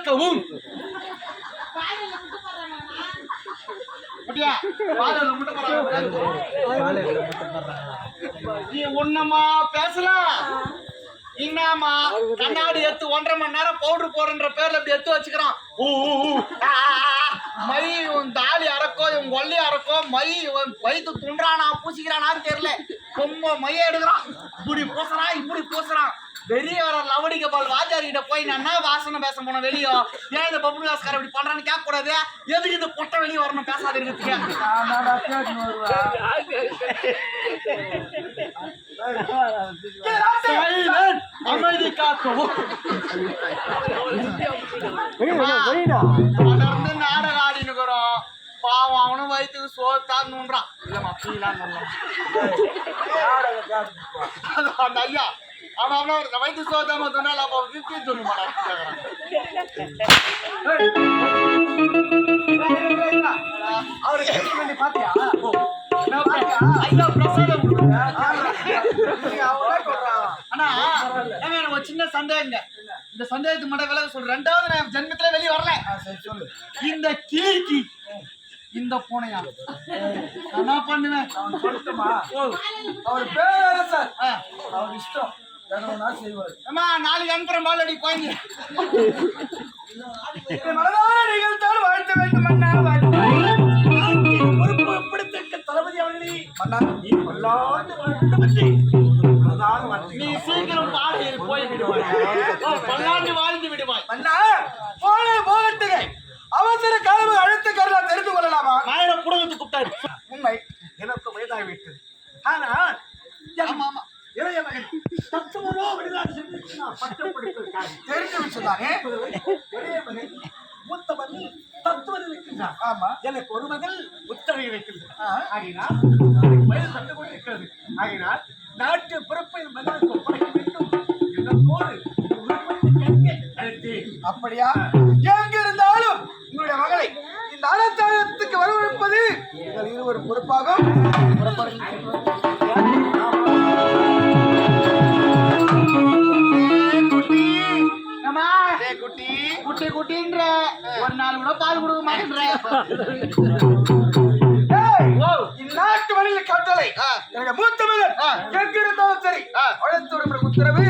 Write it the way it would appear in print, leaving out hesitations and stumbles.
காக்கவும் நீ ஒண்ணுமா பேசலாம் என்னமா கண்ணாடி எடுத்து 1.5 மணி நேரம் பவுடர் போடுன்ற பேர்ல இப்படி எடுத்து வச்சுக்கிறான். மை உன் தாலி அறக்கோ இவன் கொல்லி அறக்கோ மை வயிற்று துண்டானா பூசிக்கிறானான்னு தெரியல. ரொம்ப மைய எடுக்கிறான். இப்படி பூசுறான் இப்படி பூசுறான். வெளியே வர லவடிக்க பால் வாஜாரி கிட்ட போய் நான் என்ன வாசனை பேச போன வெளியோ ஏன் இந்த பப்பு காசுக்கார இப்படி பண்றான்னு கேட்க கூடாது. எதுக்கு இந்த பொட்டை வெளியே வரணும் பேசாத இருக்கிறதுக்கு. அமைதி காக்கவும் தொடர்ந்து நாடகம் ஆடினுக்கிறோம். பாவம் அவனும் வயிற்றுக்கு சோத்தான்றான். இல்லம்மா பீலான்னு அந்த ஐயா அவன் வயிற்று சோதாம சொன்னால அப்ப 50 சொல்ல மாட்டான். அவருக்கு பாத்தியா ஒரு சின்ன சந்தேகங்க. இந்த சந்தேகத்துக்கு மட்டும் விலக சொல்றேன். 2வது நான் ஜென்மத்துல வெளியே வரல. இந்த கிளிக்கு இந்த பூனையா என்ன பண்ணுவேன் அவர் பேரரசர் அவர் இஷ்டம் நாளைக்கு அனுப்புறேன் பாலடி கோயங்க நிகழ்த்தால் வாழ்த்த வேண்டும். பொறுப்பு எப்படித்திருக்க தளபதி அவர்களே நீ சீக்கிரம் பாடு போய் விடுவாய். பல்லாண்டு வாழ்ந்து விடுவாய். போகட்டுகை அவசர கதவு அழுத்த கருதா தெரிந்து கொள்ளலாமா? நாயன புடகத்து கூப்பிட்டாரு. உண்மை எனக்கு வயதாகிவிட்டது. ஆனால் இளைய மகன் தத்துவமோ விடுதலை தெரிந்து விட்டுதானே. இளைய மகன் மூத்த மகன் தத்துவம் இருக்கின்றார். ஆமா எனக்கு ஒரு மகள் உத்தரவு இருக்கின்றார். ஆகினால் வயது சண்டை கூட இருக்கிறது. ஆகினால் நாட்டு பிறப்பை மகனுக்கு ஒப்படைக்க வேண்டும் என்னோடு அப்படியா? எங்க இருந்தாலும் உங்களுடைய மகளை இந்த அனந்தாயத்துக்கு வரவழைப்பது எங்கள் இருவரும் பொறுப்பாகும். குட்டி குட்டின்ற ஒரு நாள் கூட பால் கொடுக்க மாட்டேன்ற இந்நாட்டு வழியில் கட்டளை மூத்த மகன் எங்க இருந்தாலும் சரி அழைத்து உத்தரவு